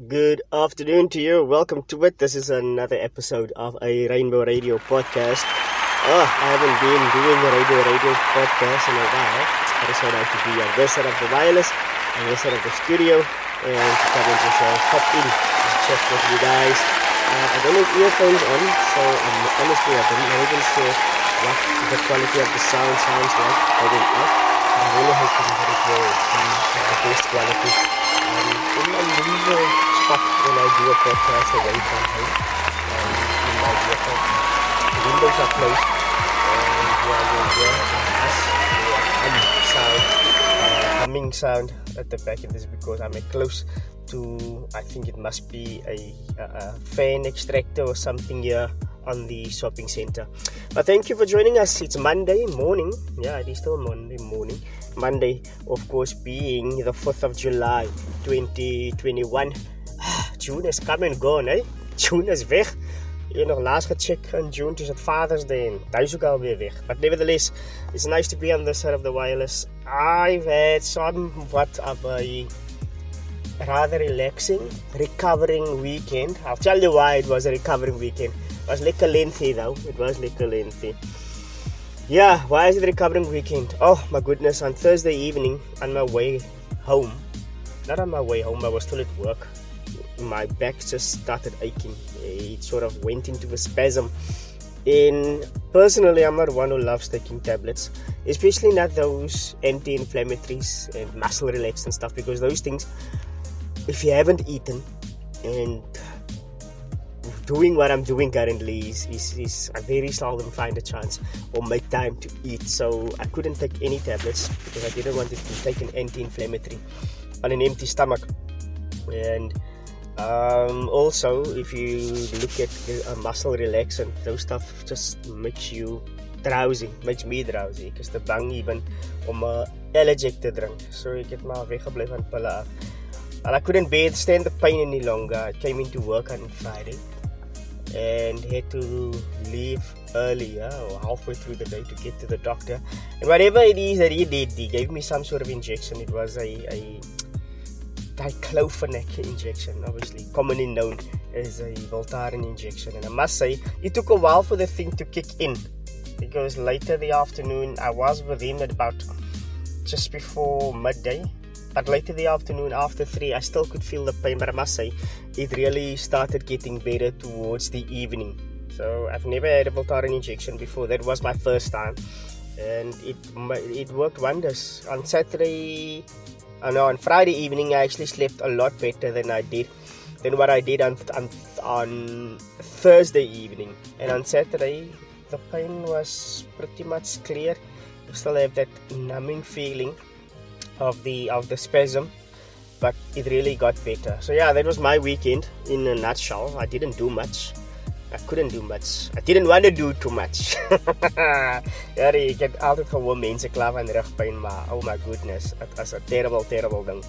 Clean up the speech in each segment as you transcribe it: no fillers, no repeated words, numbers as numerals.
Good afternoon to you. Welcome to it. This is another episode of a Rainbow Radio podcast. I haven't been doing a radio podcast in a while. I decided I could be on this side of the wireless and this side of the studio and to come and just hop in and chat with you guys. I don't have earphones on, so honestly I don't know even sure what the quality of the sounds like. I don't know. I really hope that it will be the best quality. In my usual spot when I do a podcast away from home, in my vehicle, the windows are closed, and you'll hear humming sound at the back of this because I'm close to, I think it must be a fan extractor or something here on the shopping center. But thank you for joining us. It's Monday morning. Yeah, it is still Monday morning. Monday, of course, being the 4th of July 2021. June has come and gone, eh? June is weg. Je nog laatst gecheckt in June, dus het Father's Day en daar is ook alweer weg. But nevertheless, it's nice to be on this side of the wireless. I've had somewhat of a rather relaxing, recovering weekend. I'll tell you why it was a recovering weekend. It was like a lengthy though. It was like a lengthy. Yeah, why is it a recovering weekend? Oh my goodness, on Thursday evening on my way home, not on my way home, I was still at work. My back just started aching. It sort of went into a spasm. And personally, I'm not one who loves taking tablets, especially not those anti-inflammatories and muscle relaxant stuff, because those things, if you haven't eaten and doing what I'm doing currently is I very seldom find a chance or make time to eat. So I couldn't take any tablets because I didn't want to take an anti-inflammatory on an empty stomach. And also, if you look at muscle relaxant, those stuff just makes you drowsy, makes me drowsy. Ek is te bang even om Allergic te drink, so ek het maar weggebly van pille af. And I couldn't stand the pain any longer. I came into work on Friday and had to leave earlier or halfway through the day to get to the doctor. And whatever it is that he did, he gave me some sort of injection. It was a diclofenac injection, obviously commonly known as a Voltaren injection. And I must say, it took a while for the thing to kick in, because later the afternoon I was with him at about just before midday. But later the afternoon, after 3, I still could feel the pain. But I must say, it really started getting better towards the evening. So I've never had a Voltaren injection before. That was my first time. And it worked wonders. On Friday evening, I actually slept a lot better than what I did on Thursday evening. And on Saturday, the pain was pretty much clear. I still have that numbing feeling of the spasm, but it really got better. So yeah, that was my weekend in a nutshell. I didn't do much. I couldn't do much. I didn't want to do too much. Ja, ek het altyd gewoon mense klaar van rugpyn, maar oh my goodness, it was a terrible thing.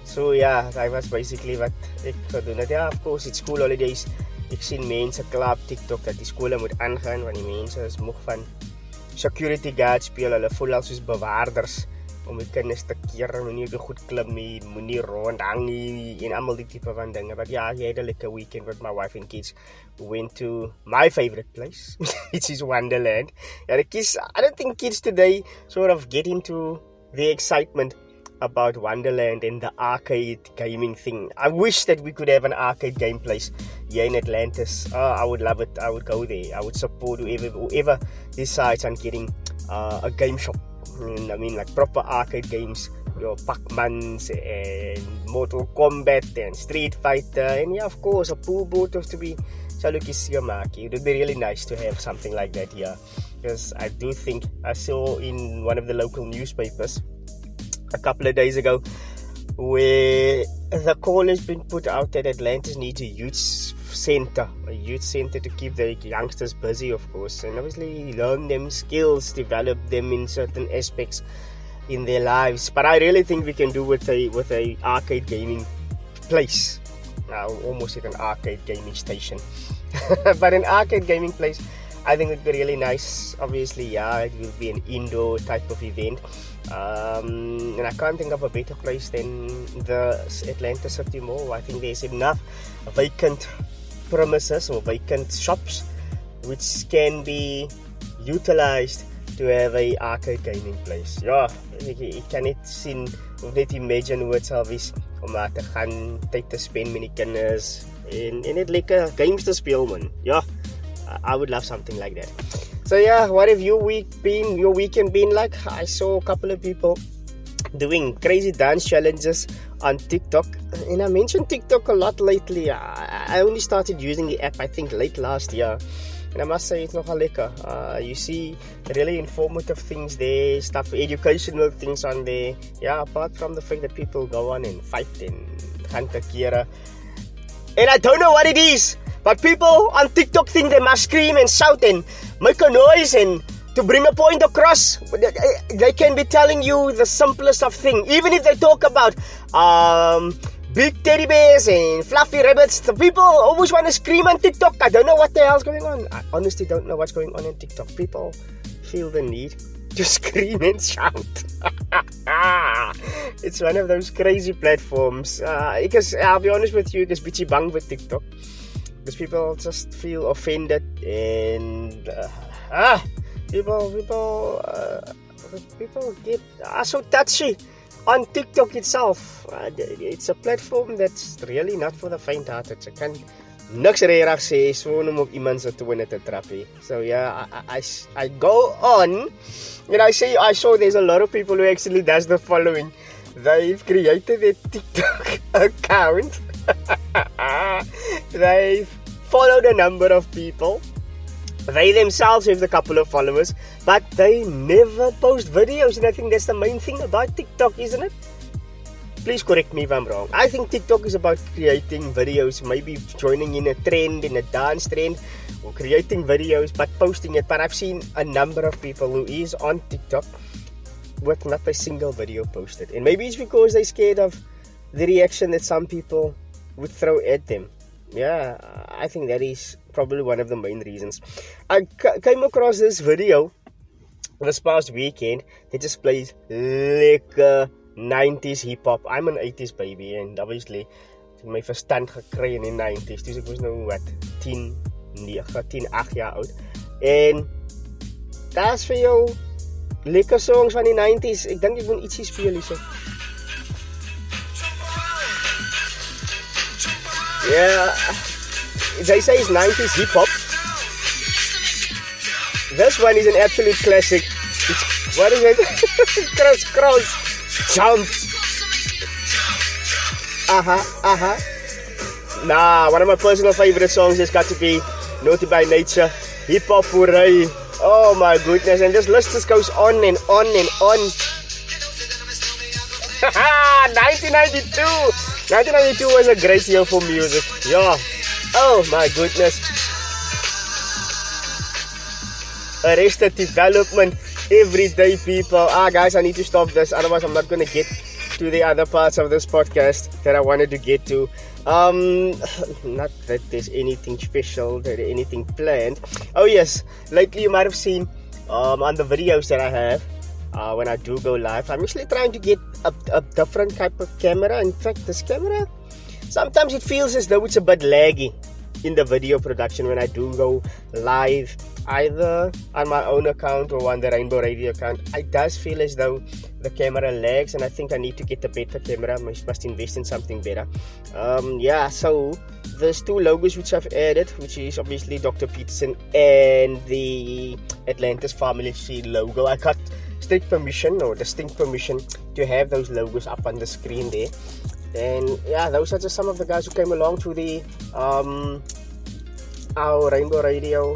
So yeah, that was basically wat ek gedoen het. Ja, of course, it's school holidays. Ek sien mense klaar op TikTok dat die skole moet aangaan, want die mense is moeg van security guards speel. Hulle voel al soos bewaarders om die kinders te keer, moenie te goed klim nie, moenie rond hang nie, en allemaal die type van dinge. But yeah, I had a little weekend with my wife and kids. We went to my favorite place, which is Wonderland. Yeah, the kids, I don't think kids today sort of get into the excitement about Wonderland and the arcade gaming thing. I wish that we could have an arcade game place here in Atlantis. I would love it. I would go there. I would support whoever decides on getting a game shop. I mean, like proper arcade games, your Pac-Mans and Mortal Kombat and Street Fighter, and yeah, of course, a pool boat of to be Salukisiamaki. It would be really nice to have something like that here, because I do think I saw in one of the local newspapers a couple of days ago where the call has been put out that Atlantis needs a youth center to keep the youngsters busy, of course, and obviously learn them skills, develop them in certain aspects in their lives. But I really think we can do with a arcade gaming place. Now, almost at an arcade gaming station, but an arcade gaming place. I think it'd be really nice. Obviously, yeah, it will be an indoor type of event. And I can't think of a better place than the Atlanta City Mall. I think there's enough vacant premises or vacant shops which can be utilized to have a arcade gaming place. Ja, ek kan net sien of net imagine hoe dit sal wees om daar te gaan, tyd te spend met die kinders en net lekker games te speel, man. Ja, I would love something like that. So yeah, what have your weekend been like? I saw a couple of people doing crazy dance challenges on TikTok, and I mentioned TikTok a lot lately. I only started using the app I think late last year, and I must say it's nogal lekker. You see really informative things there, stuff, educational things on there. Yeah, apart from the fact that people go on and fight and gaan te kere. And I don't know what it is, but people on TikTok think they must scream and shout and make a noise and to bring a point across. They can be telling you the simplest of things. Even if they talk about big teddy bears and fluffy rabbits, the people always want to scream on TikTok. I don't know what the hell's going on. I honestly don't know what's going on TikTok. People feel the need to scream and shout. It's one of those crazy platforms. Because I'll be honest with you, it's bitchy bang with TikTok. Because people just feel offended and people get so touchy on TikTok itself. It's a platform that's really not for the faint-hearted. Jy kan niks regtig sê so om op iemand se tone te trap nie. So yeah, I go on and I saw there's a lot of people who actually does the following. They've created a TikTok account. They've followed a number of people. They themselves have a couple of followers, but they never post videos, and I think that's the main thing about TikTok, isn't it? Please correct me if I'm wrong. I think TikTok is about creating videos, maybe joining in a trend, in a dance trend, or creating videos, but posting it. But I've seen a number of people who is on TikTok with not a single video posted. And maybe it's because they're scared of the reaction that some people would throw at them. Yeah, I think that is probably one of the main reasons. I came across this video this past weekend that just plays lekker 90s hip-hop. I'm an 80s baby, and obviously my verstand gekry in die 90s. Dus ek was nou wat 10, 8 jaar oud. En daar's vir jou lekker songs van die 90s. Ek dink ek moet ietsie speel hierso. Yeah, they say it's 90s hip-hop. This one is an absolute classic. It's, what is it? Cross, jump. Nah, one of my personal favorite songs has got to be Naughty by Nature, Hip-Hop Hooray. Oh my goodness, and this list just goes on and on and on. 1992! 1992 was a great year for music. Yeah. Oh my goodness. Arrested Development, Everyday People. Guys, I need to stop this. Otherwise, I'm not going to get to the other parts of this podcast that I wanted to get to. Not that there's anything special, that anything planned. Oh yes, lately you might have seen on the videos that I have, when I do go live, I'm actually trying to get a different type of camera. In fact, this camera, sometimes it feels as though it's a bit laggy in the video production when I do go live, either on my own account or on the Rainbow Radio account. It does feel as though the camera lags, and I think I need to get a better camera. I must invest in something better. Yeah, so there's two logos which I've added, which is obviously Dr. Peterson and the Atlantis Family Seed logo. I got strict permission or distinct permission to have those logos up on the screen there. And yeah, those are just some of the guys who came along to the our Rainbow Radio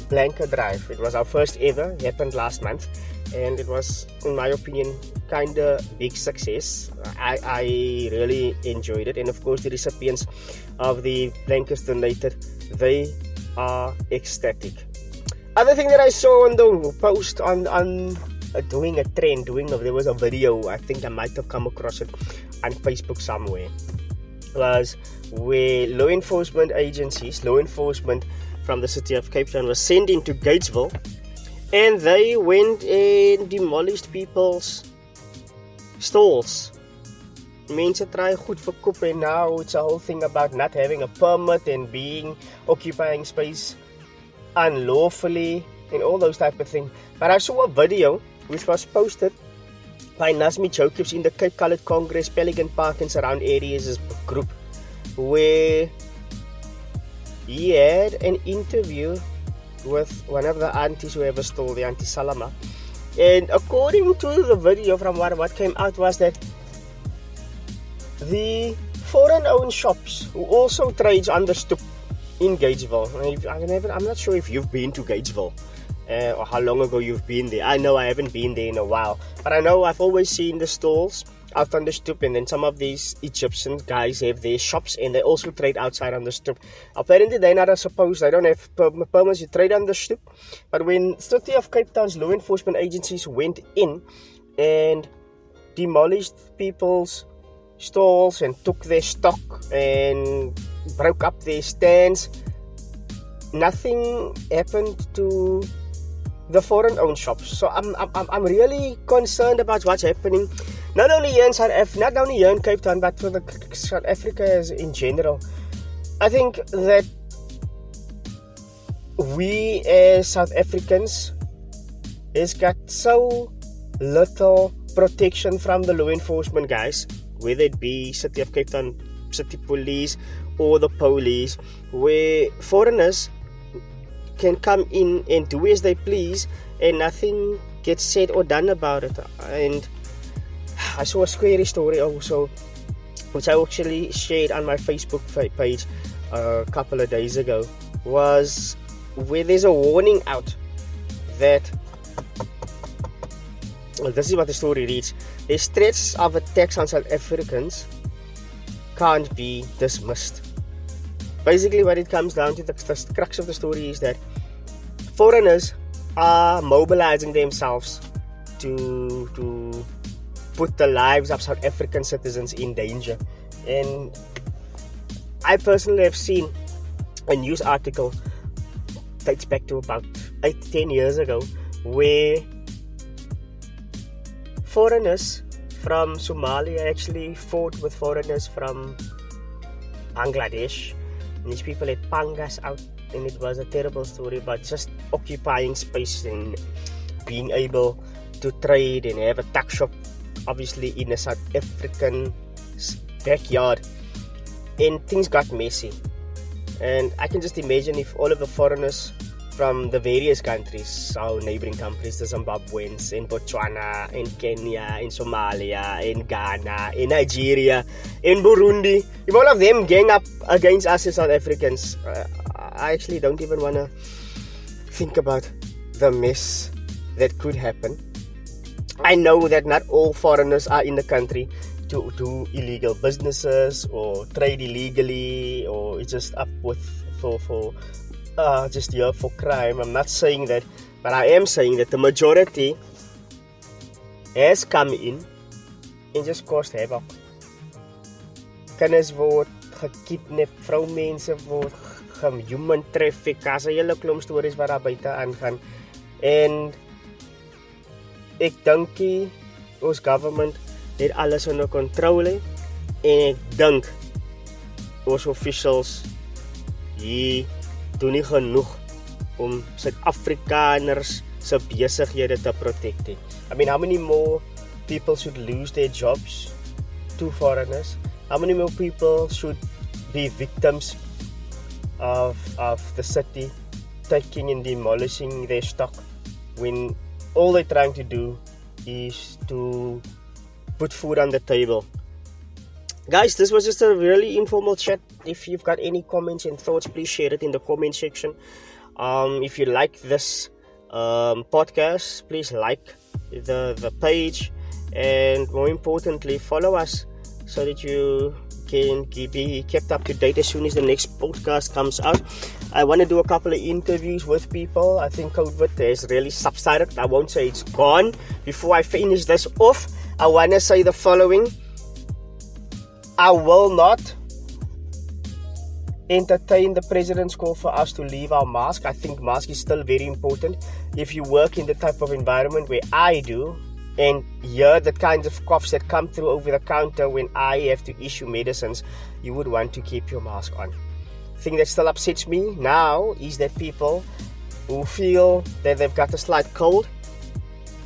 Blanca Drive. It was our first ever, it happened last month, and it was, in my opinion, kinda big success. I really enjoyed it, and of course the recipients of the blankets donated, they are ecstatic. Other thing that I saw on the post on doing a trend, there was a video, I think I might have come across it on Facebook somewhere, was where law enforcement from the city of Cape Town was sent into Gatesville, and they went and demolished people's stalls. Mense try goed verkoop, and now it's a whole thing about not having a permit and occupying space unlawfully and all those type of things. But I saw a video which was posted by Nazmi Jokips in the Cape Coloured Congress, Pelican Park and surround areas group, where he had an interview with one of the aunties who ever stole, the Auntie Salama. And according to the video, from what came out was that the foreign-owned shops who also trades on the stoep in Gatesville. I'm not sure if you've been to Gatesville or how long ago you've been there. I know I haven't been there in a while, but I know I've always seen the stalls out on the stoep, and then some of these Egyptian guys have their shops and they also trade outside on the stoep. Apparently they're not supposed, they don't have permits to trade on the stoep, but when City of Cape Town's law enforcement agencies went in and demolished people's stalls and took their stock and broke up their stands, nothing happened to the foreign-owned shops. So I'm really concerned about what's happening, not only here in not only here in Cape Town, but for the South Africa as in general. I think that we as South Africans has got so little protection from the law enforcement guys, whether it be City of Cape Town, City Police or the police, where foreigners can come in and do as they please and nothing gets said or done about it. And I saw a scary story also, which I actually shared on my Facebook page a couple of days ago, was where there's a warning out that, well, this is what the story reads: there's threats of attacks on South Africans can't be dismissed. Basically what it comes down to, the crux of the story is that foreigners are mobilizing themselves to put the lives of South African citizens in danger. And I personally have seen a news article dates back to about 8-10 years ago, where foreigners from Somalia actually fought with foreigners from Bangladesh, and these people had pangas out, and it was a terrible story about just occupying space and being able to trade and have a tuck shop, obviously in a South African backyard, and things got messy. And I can just imagine if all of the foreigners from the various countries, our neighboring countries, the Zimbabweans, in Botswana, in Kenya, in Somalia, in Ghana, in Nigeria, in Burundi, if all of them gang up against us as South Africans, I actually don't even want to think about the mess that could happen. I know that not all foreigners are in the country to do illegal businesses or trade illegally or just up with for just here for crime. I'm not saying that, but I am saying that the majority has come in and just caused havoc. Kinders word gekidnap, vroumense word human traffic, as 'n hele klomp stories wat daar buite aangaan. En ek dink ons government het alles onder kontrole, en ek dink ons officials hier doen nie genoeg om Suid-Afrikaners se besighede te protect. I mean, how many more people should lose their jobs to foreigners? How many more people should be victims of the city taking and demolishing their stock when all they're trying to do is to put food on the table? Guys, this was just a really informal chat. If you've got any comments and thoughts, please share it in the comment section. If you like this podcast, please like the page, and more importantly, follow us so that you can be kept up to date as soon as the next podcast comes out. I want to do a couple of interviews with people. I think COVID has really subsided. I won't say it's gone. Before I finish this off, I want to say the following: I will not entertain the president's call for us to leave our mask. I think mask is still very important. If you work in the type of environment where I do, and hear the kinds of coughs that come through over the counter when I have to issue medicines, you would want to keep your mask on. The thing that still upsets me now is that people who feel that they've got a slight cold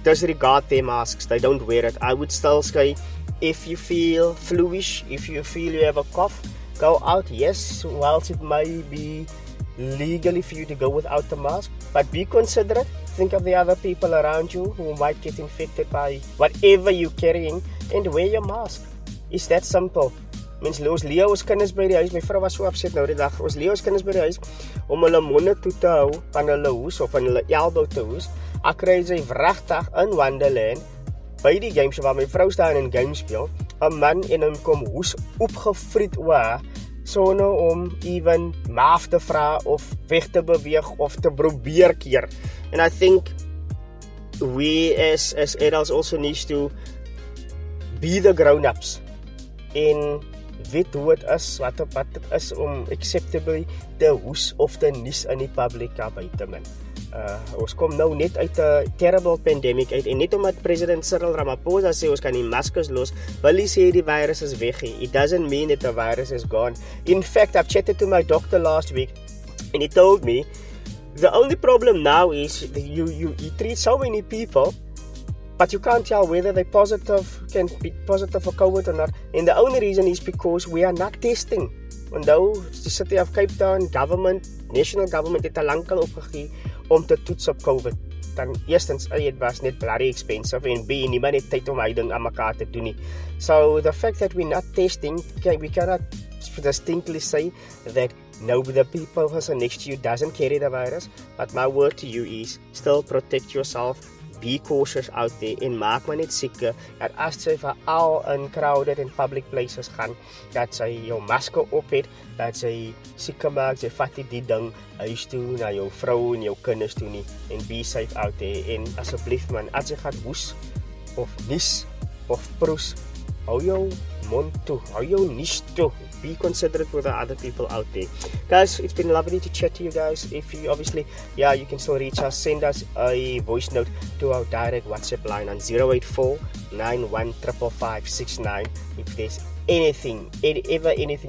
disregard their masks. They don't wear it. I would still say, if you feel fluish, if you feel you have a cough, go out. Yes, whilst it may be legally for you to go without the mask, but be considerate. Think of the other people around you who might get infected by whatever you're carrying, and wear your mask. It's that simple. Mens ons leer ons kinders by die huis. My vrou was so upset nou die dag. Ons leer ons kinders by die huis om hulle monde toe te hou van hulle hoes of van hulle elbow te hoes. Ek kry sy regtig in Wonderland by die games waar my vrou staan en game speel, 'n man en hom kom hoes opgevriet oor sonder om even maaf te vra of weg te beweeg of te probeer keer. And I think we as adults also need to be the grown-ups en weet hoe het is, wat het is om acceptably te hoes of te nies in die publiek buite min. Ons kom nou net uit 'n terrible pandemic uit, en net omdat president Cyril Ramaphosa sê ons kan die maskers los, wil hy sê die virus is weg. It doesn't mean that the virus is gone. In fact, I've chatted to my doctor last week and he told me the only problem now is that you treat so many people, but you can't tell whether they can be positive for COVID or not. And the only reason is because we are not testing. Onthou, die City of Cape Town government, national government het al lankal opgegee om te toets op COVID. Dan eerstens, het was net bloody expensive, en B, niemand het tyd om hy ding aan mekaar te doen nie. So the fact that we're not testing, we cannot distinctly say that no, the people person next to you doesn't carry the virus. But my word to you is still protect yourself. Be cautious out there en maak maar net seker dat as jy veral in crowded en public places gaan, dat jy jou masker op het, dat jy seker maak jy vat die ding huis toe na jou vrou en jou kinders toe nie, en be safe out there. En asseblief man, as jy gaan hoes of nies of proes, hou jou mond toe, hou jou nies toe. Be considerate for the other people out there. Guys, it's been lovely to chat to you guys. If you obviously, you can still reach us. Send us a voice note to our direct WhatsApp line on 084-915559 if there's anything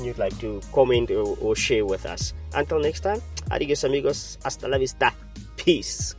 you'd like to comment or share with us. Until next time, adios amigos, hasta la vista, peace.